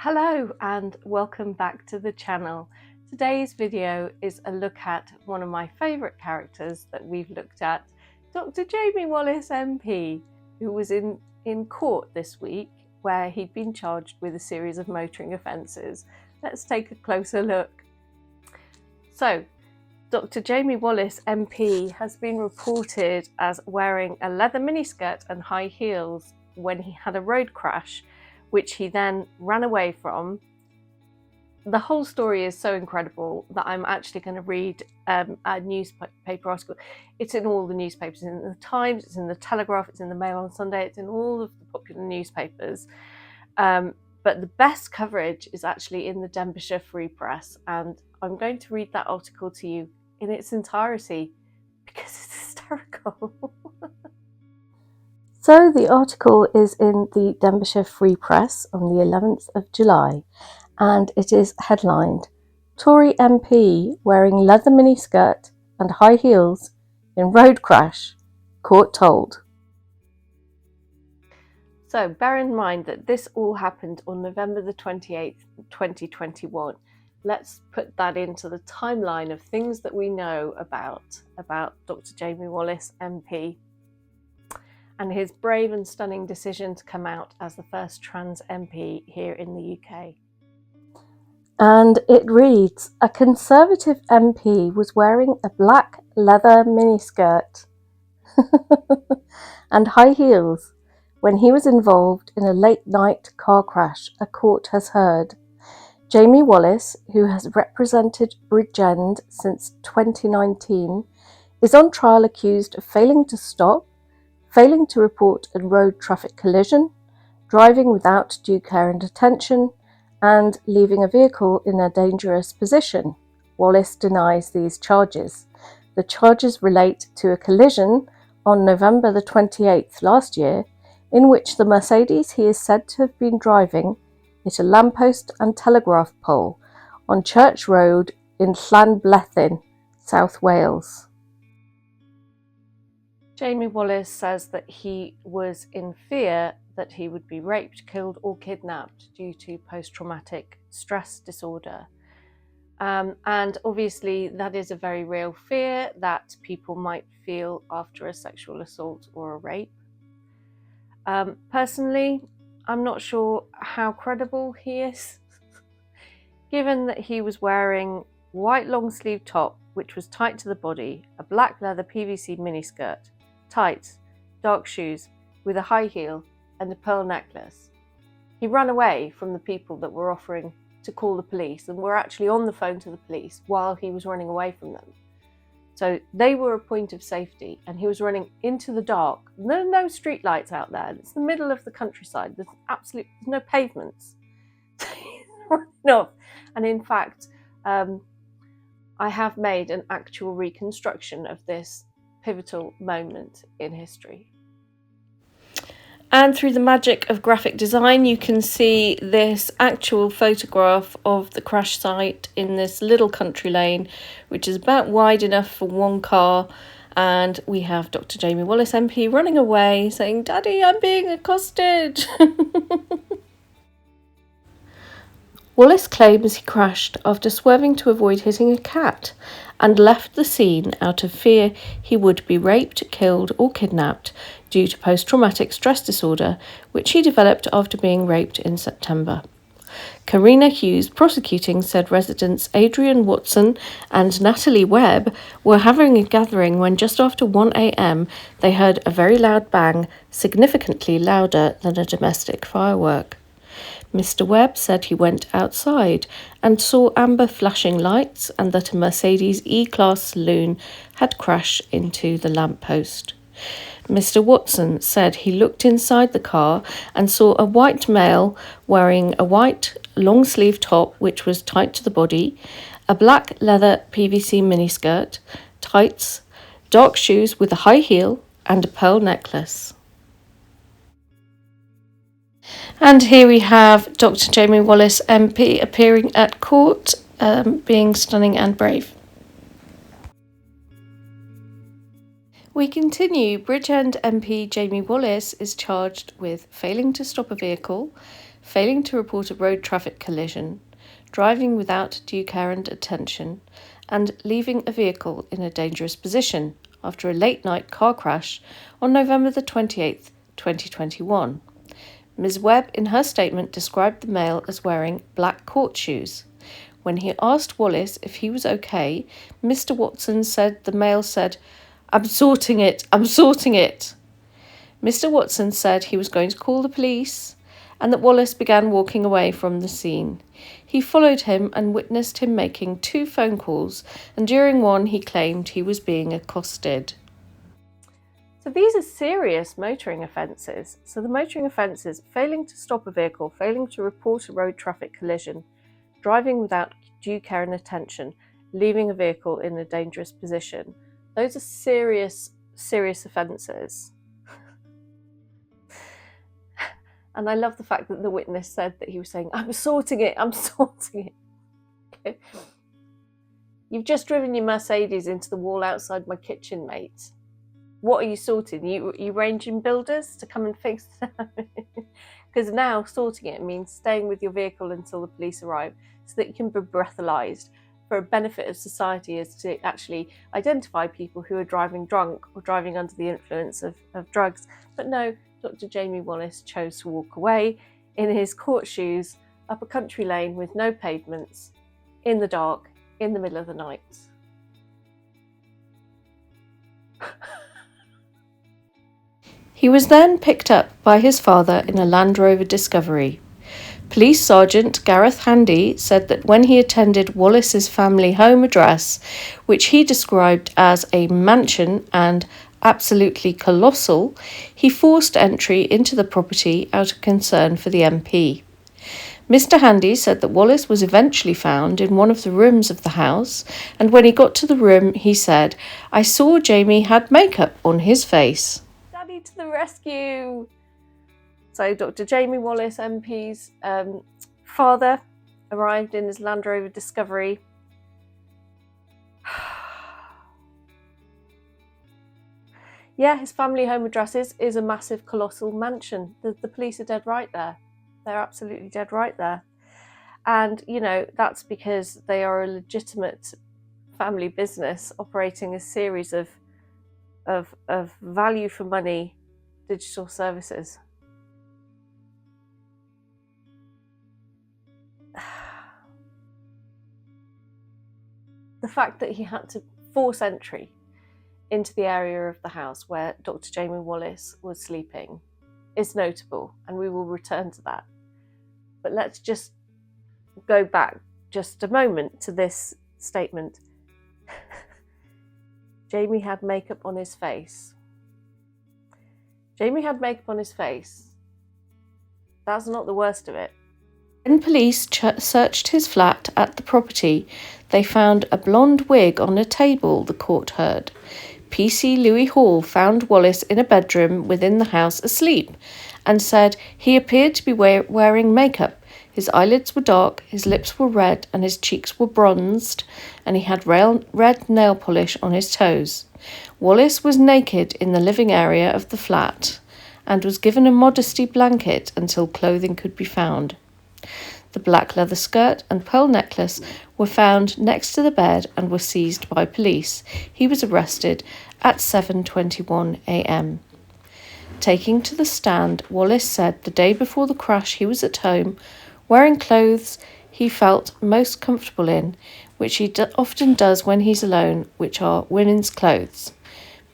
Hello and welcome back to the channel. Today's video is a look at one of my favourite characters that we've looked at, Dr Jamie Wallis MP, who was in court this week where he'd been charged with a series of motoring offences. Let's take a closer look. So, Dr Jamie Wallis MP has been reported as wearing a leather miniskirt and high heels when he had a road crash, which he then ran away from. The whole story is so incredible that I'm actually going to read a newspaper article. It's in all the newspapers, it's in the Times, it's in the Telegraph, it's in the Mail on Sunday, it's in all of the popular newspapers. But the best coverage is actually in the Denbighshire Free Press, and I'm going to read that article to you in its entirety because it's hysterical. So the article is in the Denbighshire Free Press on the 11th of July, and it is headlined, "Tory MP wearing leather miniskirt and high heels in road crash, court told." So bear in mind that this all happened on November the 28th, 2021. Let's put that into the timeline of things that we know about Dr Jamie Wallis MP. And his brave and stunning decision to come out as the first trans MP here in the UK. And it reads, a Conservative MP was wearing a black leather miniskirt and high heels when he was involved in a late-night car crash, a court has heard. Jamie Wallis, who has represented Bridgend since 2019, is on trial accused of failing to stop, failing to report a road traffic collision, driving without due care and attention, and leaving a vehicle in a dangerous position. Wallis denies these charges. The charges relate to a collision on November the 28th last year, in which the Mercedes he is said to have been driving hit a lamppost and telegraph pole on Church Road in Llanblethyn, South Wales. Jamie Wallis says that he was in fear that he would be raped, killed or kidnapped due to post-traumatic stress disorder. And obviously that is a very real fear that people might feel after a sexual assault or a rape. Personally, I'm not sure how credible he is, given that he was wearing white long sleeve top, which was tight to the body, a black leather PVC miniskirt, tights, dark shoes with a high heel and a pearl necklace. He ran away from the people that were offering to call the police and were actually on the phone to the police while he was running away from them. So they were a point of safety, and he was running into the dark. There are no street lights out there. It's the middle of the countryside. There's no pavements. He's running off. And in fact, I have made an actual reconstruction of this pivotal moment in history. And through the magic of graphic design, you can see this actual photograph of the crash site in this little country lane, which is about wide enough for one car. And we have Dr Jamie Wallis MP running away saying, "Daddy, I'm being accosted." Wallis claims he crashed after swerving to avoid hitting a cat and left the scene out of fear he would be raped, killed or kidnapped due to post-traumatic stress disorder, which he developed after being raped in September. Karina Hughes prosecuting said residents Adrian Watson and Natalie Webb were having a gathering when just after 1 a.m. they heard a very loud bang, significantly louder than a domestic firework. Mr. Webb said he went outside and saw amber flashing lights and that a Mercedes E-Class saloon had crashed into the lamppost. Mr. Watson said he looked inside the car and saw a white male wearing a white long-sleeve top which was tight to the body, a black leather PVC miniskirt, tights, dark shoes with a high heel and a pearl necklace. And here we have Dr Jamie Wallis MP appearing at court, being stunning and brave. We continue. Bridgend MP Jamie Wallis is charged with failing to stop a vehicle, failing to report a road traffic collision, driving without due care and attention, and leaving a vehicle in a dangerous position after a late-night car crash on November the 28th, 2021. Ms. Webb, in her statement, described the male as wearing black court shoes. When he asked Wallis if he was okay, Mr. Watson said the male said, I'm sorting it. Mr. Watson said he was going to call the police and that Wallis began walking away from the scene. He followed him and witnessed him making 2 phone calls, and during one he claimed he was being accosted. So these are serious motoring offences. So the motoring offences: failing to stop a vehicle, failing to report a road traffic collision, driving without due care and attention, leaving a vehicle in a dangerous position. Those are serious offences. And I love the fact that the witness said that he was saying, I'm sorting it. Okay. You've just driven your Mercedes into the wall outside my kitchen, mate. What are you sorting? You arranging builders to come and fix it? Because now sorting it means staying with your vehicle until the police arrive so that you can be breathalysed. For a benefit of society is to actually identify people who are driving drunk or driving under the influence of drugs. But no, Dr Jamie Wallis chose to walk away in his court shoes up a country lane with no pavements, in the dark, in the middle of the night. He was then picked up by his father in a Land Rover Discovery. Police Sergeant Gareth Handy said that when he attended Wallis's family home address, which he described as a mansion and absolutely colossal, he forced entry into the property out of concern for the MP. Mr. Handy said that Wallis was eventually found in one of the rooms of the house, and when he got to the room, he said, I saw Jamie had makeup on his face. Daddy to the rescue! So Dr Jamie Wallis MP's father arrived in his Land Rover Discovery. Yeah, his family home address is a massive, colossal mansion. The police are dead right there. They're absolutely dead right there. And, you know, that's because they are a legitimate family business operating a series of value for money digital services. The fact that he had to force entry into the area of the house where Dr Jamie Wallis was sleeping is notable, and we will return to that. But let's just go back just a moment to this statement. Jamie had makeup on his face. Jamie had makeup on his face. That's not the worst of it. When police searched his flat at the property, they found a blonde wig on a table, the court heard. PC Louis Hall found Wallis in a bedroom within the house asleep and said he appeared to be wearing makeup. His eyelids were dark, his lips were red and his cheeks were bronzed, and he had red nail polish on his toes. Wallis was naked in the living area of the flat and was given a modesty blanket until clothing could be found. The black leather skirt and pearl necklace were found next to the bed and were seized by police. He was arrested at 7:21 a.m. Taking to the stand, Wallis said the day before the crash he was at home, wearing clothes he felt most comfortable in, which he often does when he's alone, which are women's clothes.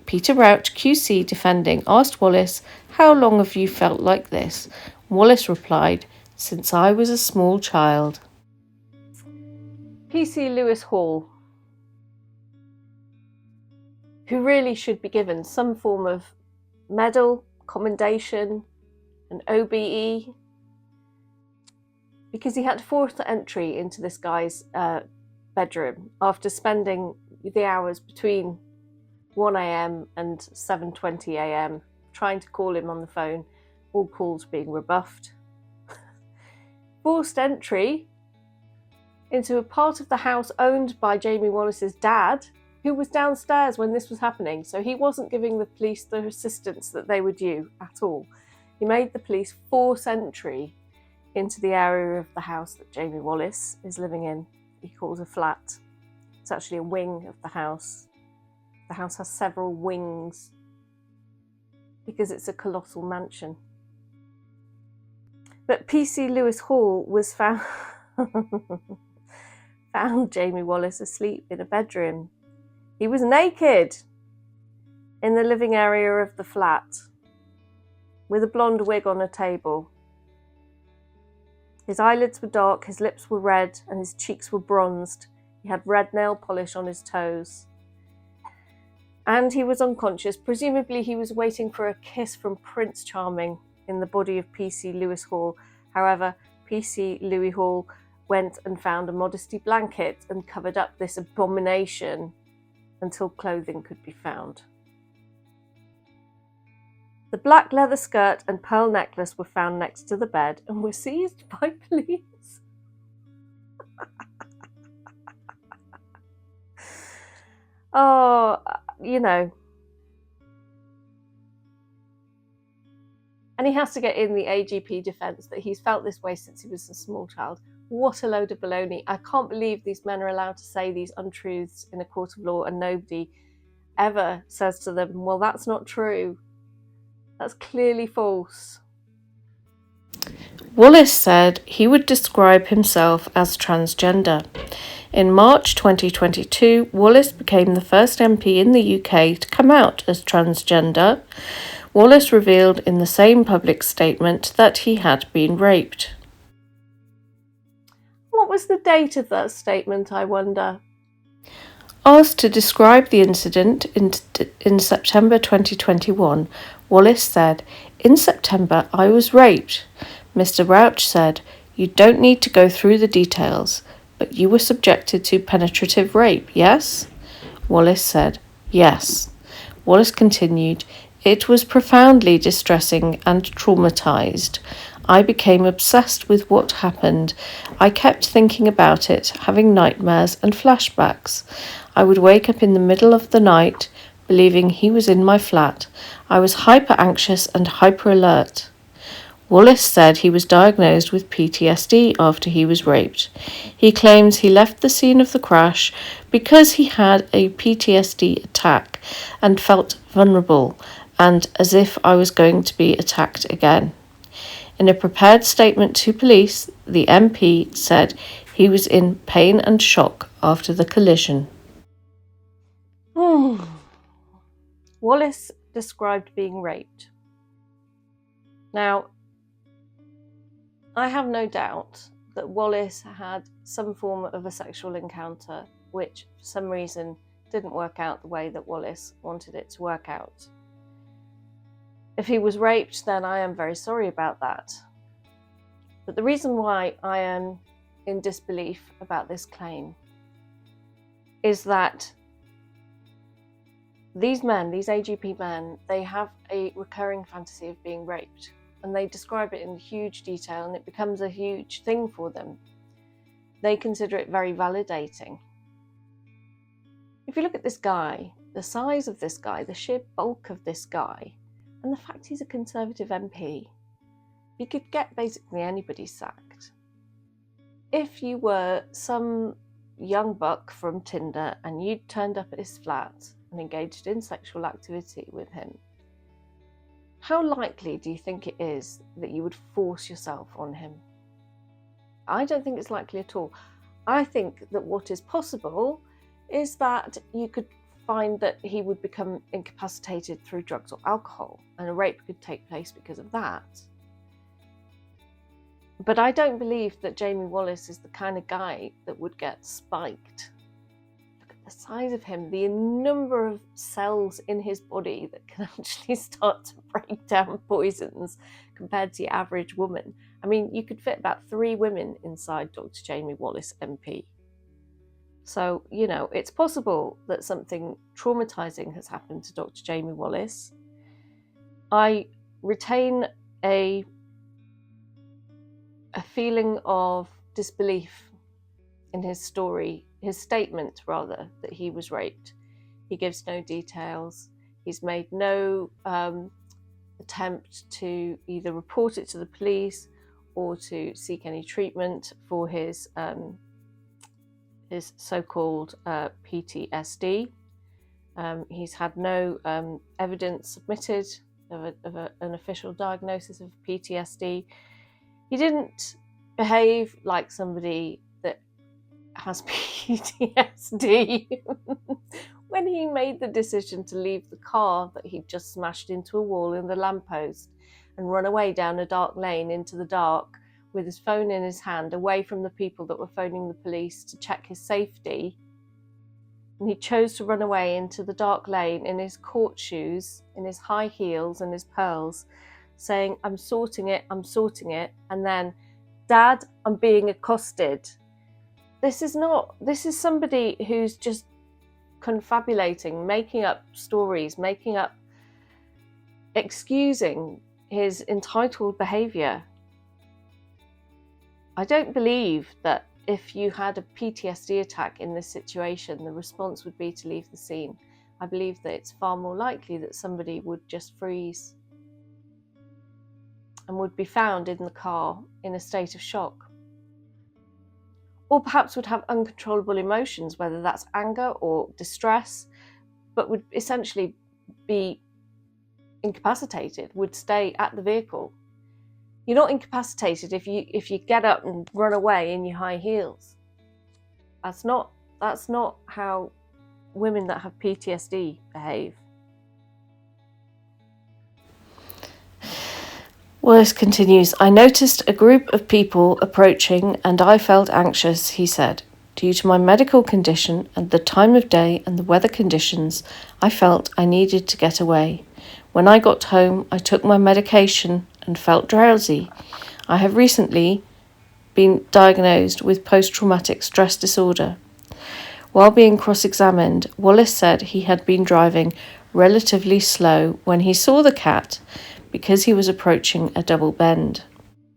Peter Rout, QC defending, asked Wallis, "How long have you felt like this?" Wallis replied, "Since I was a small child." PC Lewis Hall, who really should be given some form of medal, commendation, an OBE, because he had to force entry into this guy's bedroom after spending the hours between 1 a.m. and 7:20 a.m. trying to call him on the phone, all calls being rebuffed. Forced entry into a part of the house owned by Jamie Wallis's dad, who was downstairs when this was happening, so he wasn't giving the police the assistance that they were due at all. He made the police force entry into the area of the house that Jamie Wallis is living in. He calls a flat. It's actually a wing of the house. The house has several wings because it's a colossal mansion. But PC Lewis Hall was found Jamie Wallis asleep in a bedroom. He was naked in the living area of the flat with a blonde wig on a table. His eyelids were dark, his lips were red, and his cheeks were bronzed. He had red nail polish on his toes. And he was unconscious. Presumably he was waiting for a kiss from Prince Charming in the body of PC Lewis Hall. However, PC Louis Hall went and found a modesty blanket and covered up this abomination until clothing could be found. The black leather skirt and pearl necklace were found next to the bed and were seized by police. Oh, you know. And he has to get in the AGP defence that he's felt this way since he was a small child. What a load of baloney. I can't believe these men are allowed to say these untruths in a court of law and nobody ever says to them, well, that's not true. That's clearly false. Wallis said he would describe himself as transgender. In March 2022, Wallis became the first MP in the UK to come out as transgender. Wallis revealed in the same public statement that he had been raped. What was the date of that statement, I wonder? Asked to describe the incident in September 2021, Wallis said, "In September, I was raped." Mr. Rauch said, "You don't need to go through the details, but you were subjected to penetrative rape, yes?" Wallis said, "Yes." Wallis continued, "It was profoundly distressing and traumatized. I became obsessed with what happened. I kept thinking about it, having nightmares and flashbacks. I would wake up in the middle of the night, believing he was in my flat. I was hyper anxious and hyper alert." Wallis said he was diagnosed with PTSD after he was raped. He claims he left the scene of the crash because he had a PTSD attack and felt vulnerable and as if I was going to be attacked again. In a prepared statement to police, the MP said he was in pain and shock after the collision. Wallis described being raped. Now, I have no doubt that Wallis had some form of a sexual encounter which, for some reason, didn't work out the way that Wallis wanted it to work out. If he was raped, then I am very sorry about that. But the reason why I am in disbelief about this claim is that these men, these AGP men, they have a recurring fantasy of being raped, and they describe it in huge detail, and it becomes a huge thing for them. They consider it very validating. If you look at this guy, the size of this guy, the sheer bulk of this guy, and the fact he's a Conservative MP, he could get basically anybody sacked. If you were some young buck from Tinder and you'd turned up at his flat and engaged in sexual activity with him, how likely do you think it is that you would force yourself on him? I don't think it's likely at all. I think that what is possible is that you could find that he would become incapacitated through drugs or alcohol, and a rape could take place because of that. But I don't believe that Jamie Wallis is the kind of guy that would get spiked. Look at the size of him, the number of cells in his body that can actually start to break down poisons compared to the average woman. I mean, you could fit about 3 women inside Dr Jamie Wallis MP. So, you know, it's possible that something traumatizing has happened to Dr Jamie Wallis. I retain a feeling of disbelief in his story, his statement rather, that he was raped. He gives no details. He's made no attempt to either report it to the police or to seek any treatment for his so-called PTSD. He's had no evidence submitted of an official diagnosis of PTSD. He didn't behave like somebody that has PTSD when he made the decision to leave the car that he'd just smashed into a wall in the lamppost and run away down a dark lane into the dark with his phone in his hand, away from the people that were phoning the police to check his safety. And he chose to run away into the dark lane in his court shoes, in his high heels and his pearls, saying, I'm sorting it, and then, Dad, I'm being accosted. This is somebody who's just confabulating, making up stories, excusing his entitled behaviour. I don't believe that if you had a PTSD attack in this situation, the response would be to leave the scene. I believe that it's far more likely that somebody would just freeze and would be found in the car in a state of shock. Or perhaps would have uncontrollable emotions, whether that's anger or distress, but would essentially be incapacitated, would stay at the vehicle. You're not incapacitated if you get up and run away in your high heels. That's not how women that have PTSD behave. Wallis continues, I noticed a group of people approaching and I felt anxious, he said. Due to my medical condition and the time of day and the weather conditions, I felt I needed to get away. When I got home, I took my medication and felt drowsy. I have recently been diagnosed with post-traumatic stress disorder. While being cross-examined, Wallis said he had been driving relatively slow when he saw the cat because he was approaching a double bend.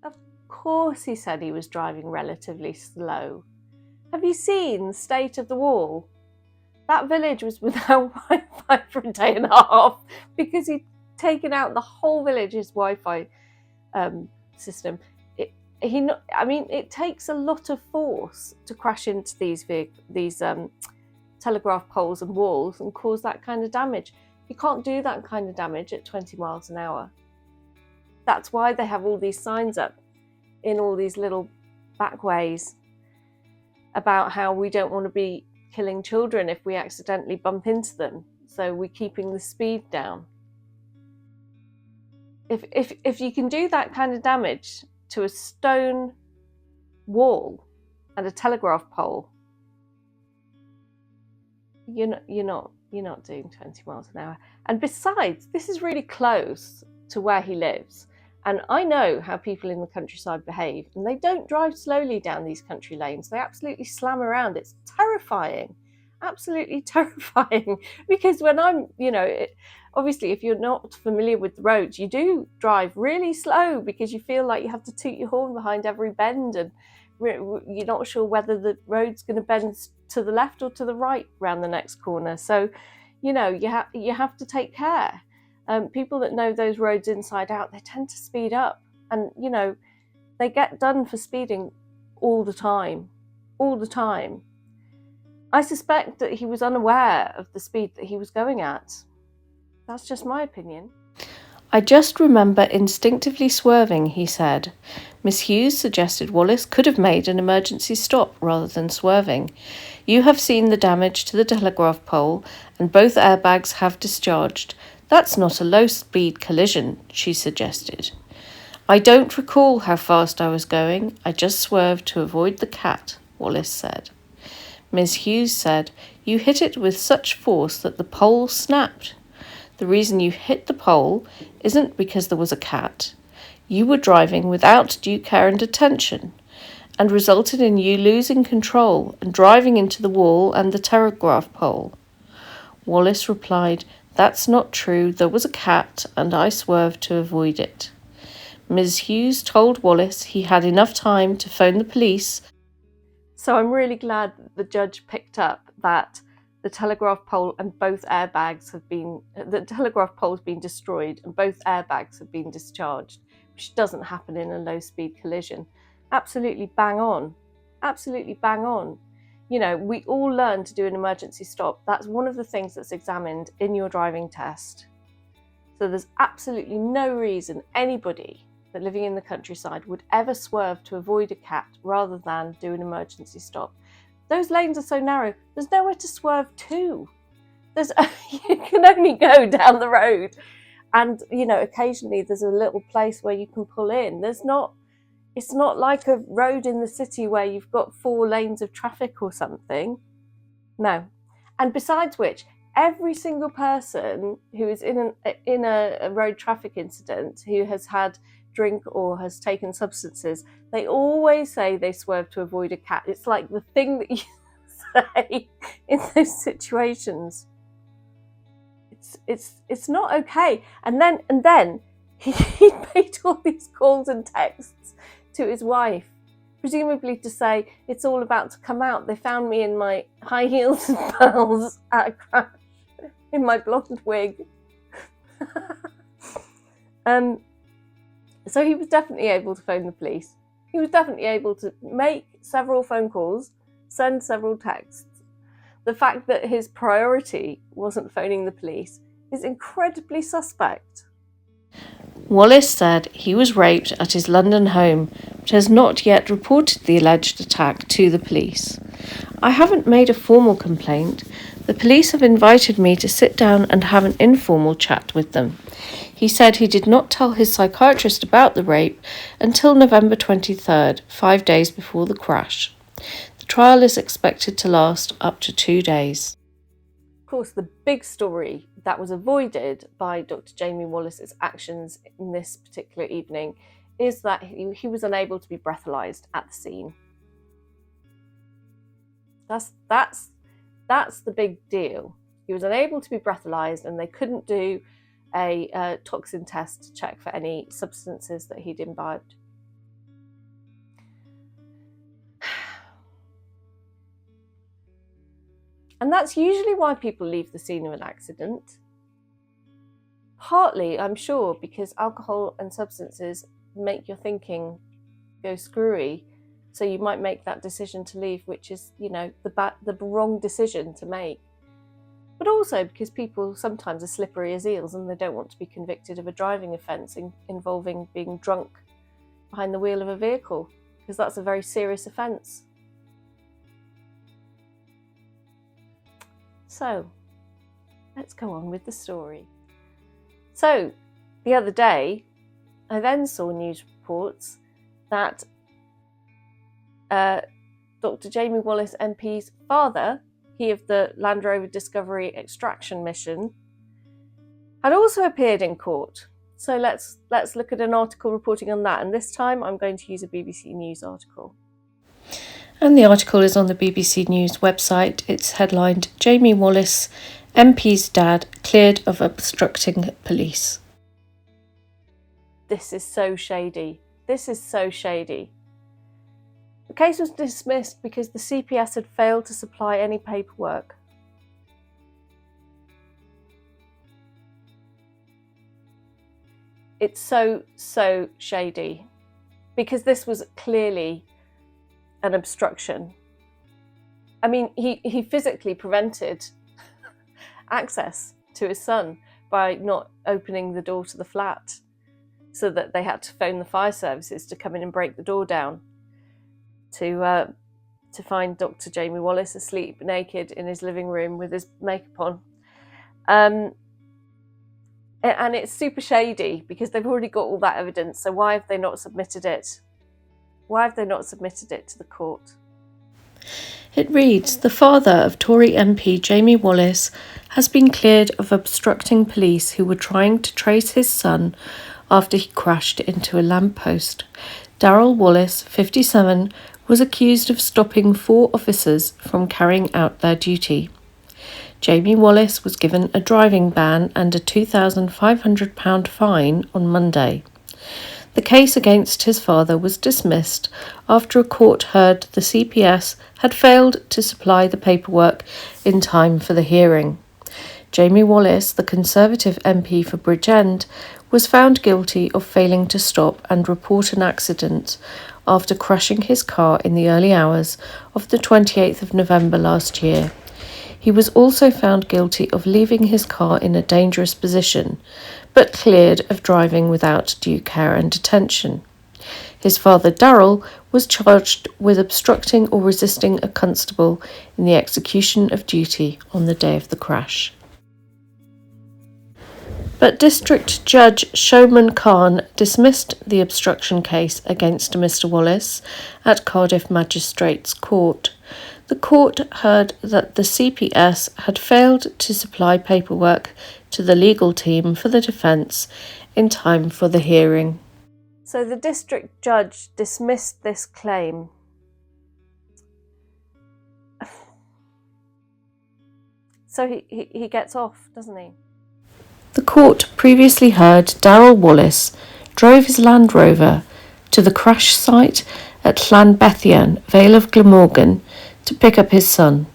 Of course he said he was driving relatively slow. Have you seen the state of the wall? That village was without Wi-Fi for a day and a half because he'd taken out the whole village's Wi-Fi system. It takes a lot of force to crash into these telegraph poles and walls and cause that kind of damage. You can't do that kind of damage at 20 miles an hour. That's why they have all these signs up in all these little back ways about how we don't want to be killing children if we accidentally bump into them. So we're keeping the speed down. If you can do that kind of damage to a stone wall and a telegraph pole, you're not doing 20 miles an hour. And besides, this is really close to where he lives. And I know how people in the countryside behave, and they don't drive slowly down these country lanes. They absolutely slam around. It's terrifying, absolutely terrifying. Because when obviously, if you're not familiar with the roads, you do drive really slow because you feel like you have to toot your horn behind every bend, and you're not sure whether the road's going to bend to the left or to the right round the next corner. So, you have to take care. People that know those roads inside out, they tend to speed up, and they get done for speeding all the time. I suspect that he was unaware of the speed that he was going at. That's just my opinion. I just remember instinctively swerving, he said. Miss Hughes suggested Wallis could have made an emergency stop rather than swerving. You have seen the damage to the telegraph pole, and both airbags have discharged. That's not a low-speed collision, she suggested. I don't recall how fast I was going. I just swerved to avoid the cat, Wallis said. Ms. Hughes said, you hit it with such force that the pole snapped. The reason you hit the pole isn't because there was a cat. You were driving without due care and attention, and resulted in you losing control and driving into the wall and the telegraph pole. Wallis replied, that's not true. There was a cat, and I swerved to avoid it. Ms. Hughes told Wallis he had enough time to phone the police. So I'm really glad that the judge picked up that the telegraph pole and both airbags have been, the telegraph pole's been destroyed and both airbags have been discharged, which doesn't happen in a low-speed collision. Absolutely bang on. Absolutely bang on. You know, we all learn to do an emergency stop. That's one of the things that's examined in your driving test. So there's absolutely no reason anybody that living in the countryside would ever swerve to avoid a cat rather than do an emergency stop. Those lanes are so narrow, there's nowhere to swerve to. You can only go down the road. And, you know, occasionally there's a little place where you can pull in. It's not like a road in the city where you've got 4 lanes of traffic or something. No. And besides which, every single person who is in a road traffic incident who has had drink or has taken substances, they always say they swerve to avoid a cat. It's like the thing that you say in those situations. It's not okay. And then he made all these calls and texts to his wife, presumably to say it's all about to come out. They found me in my high heels and pearls at a crash, in my blonde wig. So he was definitely able to phone the police. He was definitely able to make several phone calls, send several texts. The fact that his priority wasn't phoning the police is incredibly suspect. Wallis said he was raped at his London home, but has not yet reported the alleged attack to the police. I haven't made a formal complaint. The police have invited me to sit down and have an informal chat with them. He said he did not tell his psychiatrist about the rape until November 23rd, 5 days before the crash. The trial is expected to last up to 2 days. Of course, the big story that was avoided by Dr Jamie Wallis's actions in this particular evening is that he was unable to be breathalyzed at the scene. That's the big deal. He was unable to be breathalyzed, and they couldn't do a toxin test to check for any substances that he'd imbibed. And that's usually why people leave the scene of an accident. Partly, I'm sure, because alcohol and substances make your thinking go screwy. So you might make that decision to leave, which is, you know, the wrong decision to make. But also because people sometimes are slippery as eels and they don't want to be convicted of a driving offence involving being drunk behind the wheel of a vehicle, because that's a very serious offence. So, let's go on with the story. So, the other day, I then saw news reports that Dr Jamie Wallis MP's father, he of the Land Rover Discovery extraction mission, had also appeared in court. So let's look at an article reporting on that, and this time I'm going to use a BBC News article. And the article is on the BBC News website. It's headlined, Jamie Wallis MP's dad cleared of obstructing police. This is so shady. This is so shady. The case was dismissed because the CPS had failed to supply any paperwork. It's so shady, because this was clearly an obstruction. I mean, he physically prevented access to his son by not opening the door to the flat, so that they had to phone the fire services to come in and break the door down to find Dr Jamie Wallis asleep naked in his living room with his makeup on. And it's super shady because they've already got all that evidence, so why have they not submitted it? Why have they not submitted it to the court? It reads, the father of Tory MP Jamie Wallis has been cleared of obstructing police who were trying to trace his son after he crashed into a lamppost. Darrell Wallis, 57, was accused of stopping 4 officers from carrying out their duty. Jamie Wallis was given a driving ban and a £2,500 fine on Monday. The case against his father was dismissed after a court heard the CPS had failed to supply the paperwork in time for the hearing. Jamie Wallis, the Conservative MP for Bridgend, was found guilty of failing to stop and report an accident after crashing his car in the early hours of the 28th of November last year. He was also found guilty of leaving his car in a dangerous position, but cleared of driving without due care and attention. His father, Darrell, was charged with obstructing or resisting a constable in the execution of duty on the day of the crash. But District Judge Showman Khan dismissed the obstruction case against Mr. Wallis at Cardiff Magistrates Court. The court heard that the CPS had failed to supply paperwork to the legal team for the defence in time for the hearing. So the district judge dismissed this claim. So he gets off, doesn't he? The court previously heard Darrell Wallis drove his Land Rover to the crash site at Llanbethian, Vale of Glamorgan, to pick up his son.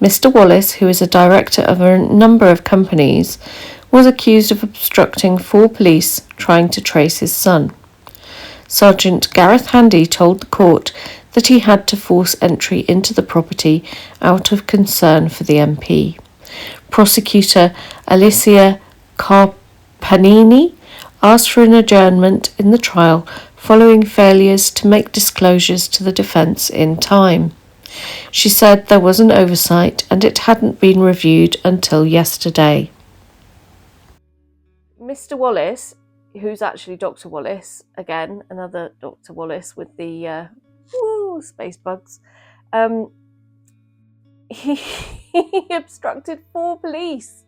Mr. Wallis, who is a director of a number of companies, was accused of obstructing 4 police trying to trace his son. Sergeant Gareth Handy told the court that he had to force entry into the property out of concern for the MP. Prosecutor Alicia Carpanini asked for an adjournment in the trial following failures to make disclosures to the defence in time. She said there was an oversight and it hadn't been reviewed until yesterday. Mr. Wallis, who's actually Dr. Wallis, again, another Dr. Wallis with the space bugs, he obstructed 4 police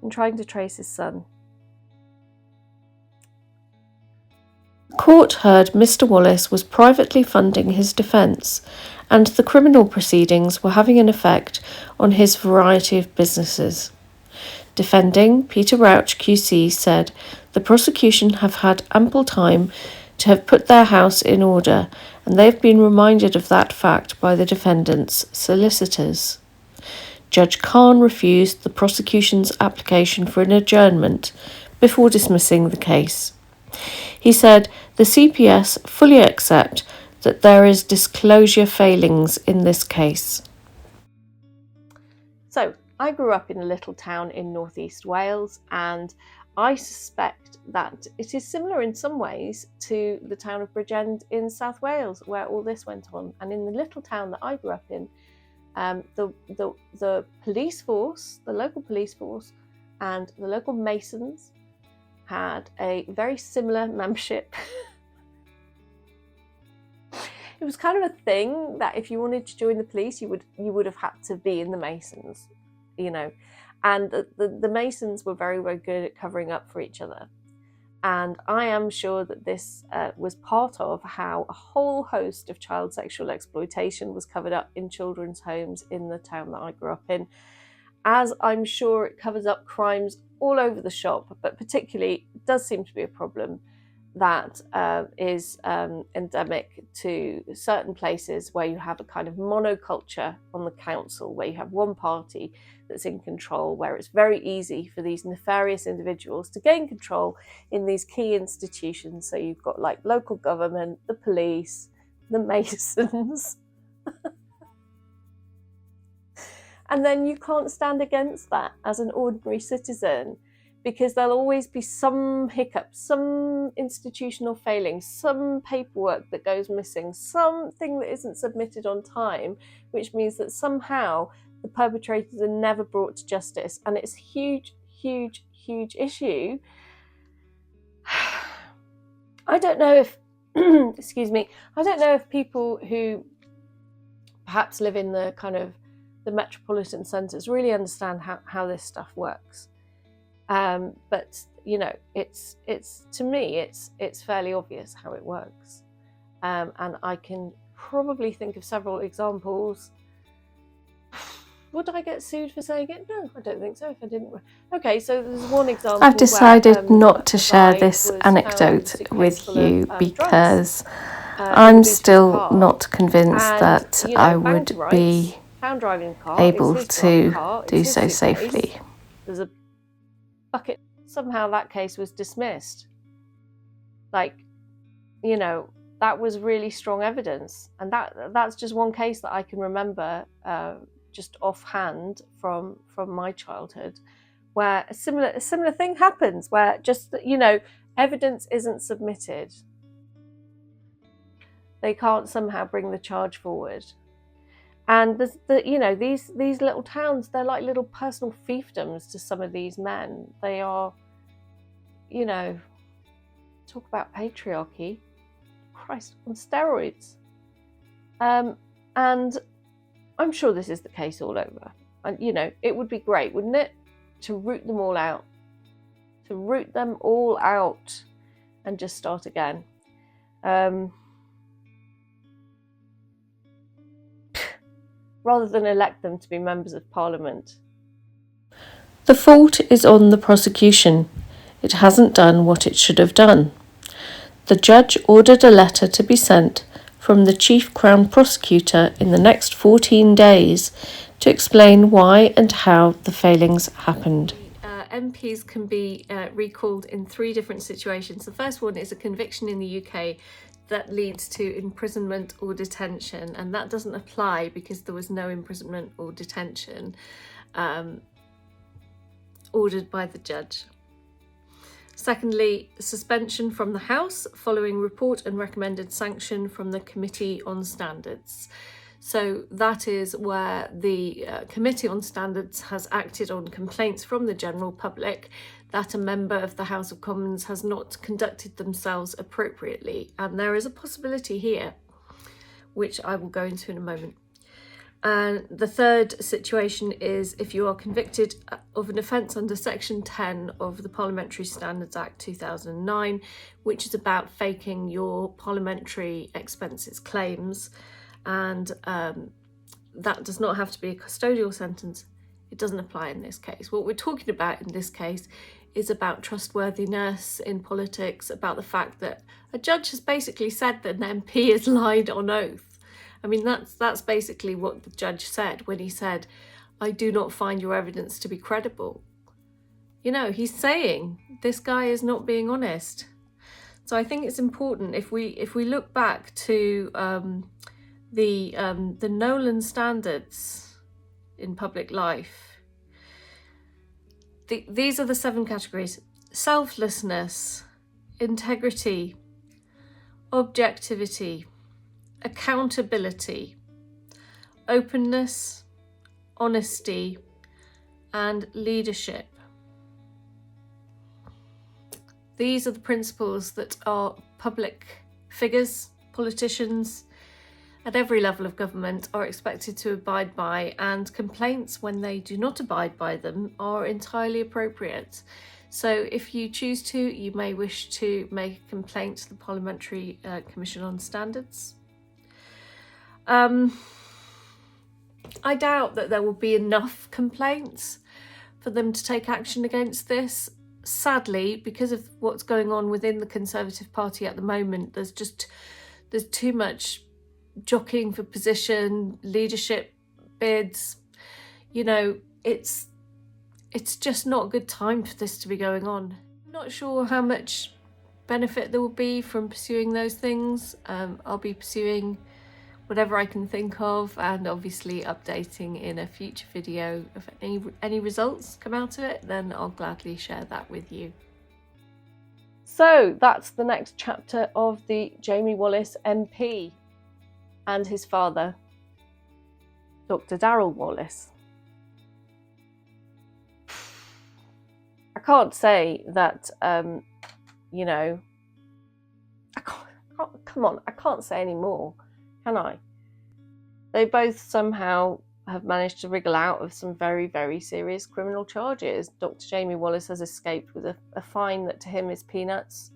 in trying to trace his son. Court heard Mr. Wallis was privately funding his defence, and the criminal proceedings were having an effect on his variety of businesses. Defending Peter Rauch QC said the prosecution have had ample time to have put their house in order, and they have been reminded of that fact by the defendant's solicitors. Judge Khan refused the prosecution's application for an adjournment before dismissing the case. He said the CPS fully accept that there is disclosure failings in this case. So, I grew up in a little town in northeast Wales, and I suspect that it is similar in some ways to the town of Bridgend in South Wales, where all this went on. And in the little town that I grew up in, the police force, the local police force, and the local masons had a very similar membership. It was kind of a thing that if you wanted to join the police, you would have had to be in the masons, you know. And the masons were very, very good at covering up for each other. And I am sure that this was part of how a whole host of child sexual exploitation was covered up in children's homes in the town that I grew up in, as I'm sure it covers up crimes all over the shop, but particularly it does seem to be a problem that is endemic to certain places where you have a kind of monoculture on the council, where you have one party that's in control, where it's very easy for these nefarious individuals to gain control in these key institutions. So you've got like local government, the police, the masons. And then you can't stand against that as an ordinary citizen, because there'll always be some hiccup, some institutional failing, some paperwork that goes missing, something that isn't submitted on time, which means that somehow the perpetrators are never brought to justice. And it's a huge, huge, huge issue. I don't know if, excuse me, I don't know if people who perhaps live in the kind of the metropolitan centres really understand how this stuff works. But you know, it's to me it's fairly obvious how it works, and I can probably think of several examples. Would I get sued for saying it? No, I don't think so. If I didn't. Okay, so there's one example. I've decided where, not to share this anecdote with you because I'm still not convinced that I would be able to do so safely. There's a bucket. Somehow that case was dismissed. Like, you know, that was really strong evidence, and that's just one case that I can remember just offhand from my childhood, where a similar thing happens, where just, you know, evidence isn't submitted. They can't somehow bring the charge forward. And you know, these little towns, they're like little personal fiefdoms to some of these men. They are, you know, talk about patriarchy, Christ, on steroids. And I'm sure this is the case all over. And, you know, it would be great, wouldn't it, to root them all out. To root them all out and just start again. Rather than elect them to be members of Parliament. The fault is on the prosecution. It hasn't done what it should have done. The judge ordered a letter to be sent from the Chief Crown Prosecutor in the next 14 days to explain why and how the failings happened. MPs can be recalled in 3 different situations. The first one is a conviction in the UK that leads to imprisonment or detention, and that doesn't apply because there was no imprisonment or detention ordered by the judge. Secondly, suspension from the House following report and recommended sanction from the Committee on Standards. So that is where the Committee on Standards has acted on complaints from the general public that a member of the House of Commons has not conducted themselves appropriately. And there is a possibility here, which I will go into in a moment. And the third situation is if you are convicted of an offence under Section 10 of the Parliamentary Standards Act 2009, which is about faking your parliamentary expenses claims. And that does not have to be a custodial sentence. It doesn't apply in this case. What we're talking about in this case is about trustworthiness in politics, about the fact that a judge has basically said that an MP has lied on oath. I mean, that's basically what the judge said when he said, "I do not find your evidence to be credible." You know, he's saying this guy is not being honest. So I think it's important if we look back to the Nolan standards in public life. These are the 7 categories: selflessness, integrity, objectivity, accountability, openness, honesty, and leadership. These are the principles that our public figures, politicians, at every level of government are expected to abide by, and complaints when they do not abide by them are entirely appropriate. So if you choose to, you may wish to make a complaint to the Parliamentary Commission on Standards. I doubt that there will be enough complaints for them to take action against this. Sadly, because of what's going on within the Conservative Party at the moment, there's too much jockeying for position, leadership bids. You know, it's just not a good time for this to be going on. I'm not sure how much benefit there will be from pursuing those things. I'll be pursuing whatever I can think of, and obviously updating in a future video. If any results come out of it, then I'll gladly share that with you. So that's the next chapter of the Jamie Wallis MP and his father, Dr Darryl Wallis. I can't say that, you know, I can't say any more, can I? They both somehow have managed to wriggle out of some very, very serious criminal charges. Dr Jamie Wallis has escaped with a fine that to him is peanuts,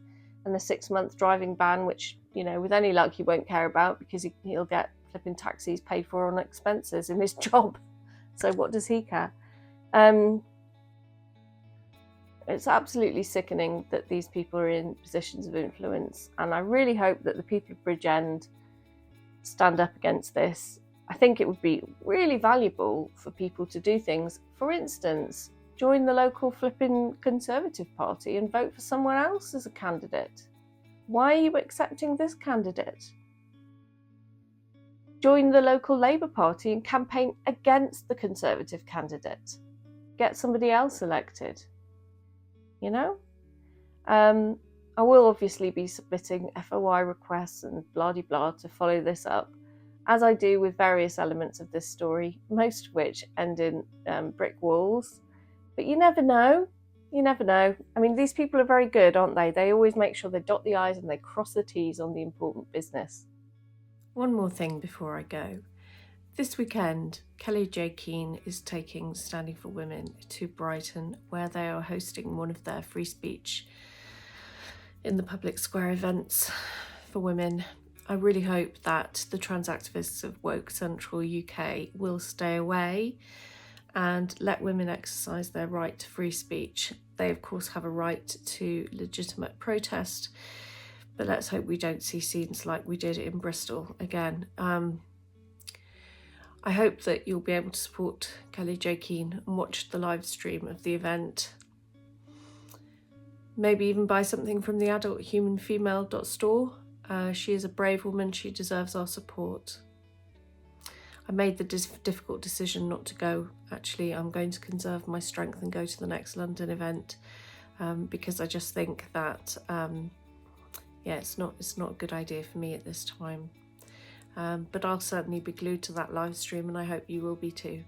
and a 6-month driving ban, which, you know, with any luck he won't care about because he'll get flipping taxis paid for on expenses in his job. So what does he care? It's absolutely sickening that these people are in positions of influence, and I really hope that the people of Bridgend stand up against this. I think it would be really valuable for people to do things. For instance, join the local flipping Conservative Party and vote for someone else as a candidate. Why are you accepting this candidate? Join the local Labour Party and campaign against the Conservative candidate. Get somebody else elected. You know? I will obviously be submitting FOI requests and blah-de-blah to follow this up, as I do with various elements of this story, most of which end in brick walls. But you never know. You never know. I mean, these people are very good, aren't they? They always make sure they dot the I's and they cross the T's on the important business. One more thing before I go. This weekend, Kelly J. Keane is taking Standing for Women to Brighton, where they are hosting one of their free speech in the public square events for women. I really hope that the trans activists of Woke Central UK will stay away and let women exercise their right to free speech. They, of course, have a right to legitimate protest, but let's hope we don't see scenes like we did in Bristol again. I hope that you'll be able to support Kelly J. Keane and watch the live stream of the event. Maybe even buy something from the adulthumanfemale.store. She is a brave woman. She deserves our support. I made the difficult decision not to go. Actually, I'm going to conserve my strength and go to the next London event because I just think that, it's not a good idea for me at this time. But I'll certainly be glued to that live stream, and I hope you will be too.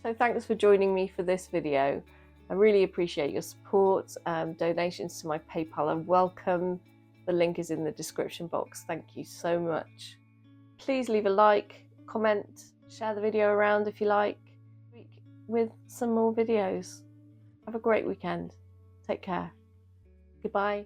So thanks for joining me for this video. I really appreciate your support. Donations to my PayPal are welcome. The link is in the description box. Thank you so much. Please leave a like, comment, share the video around if you like, with some more videos. Have a great weekend. Take care. Goodbye.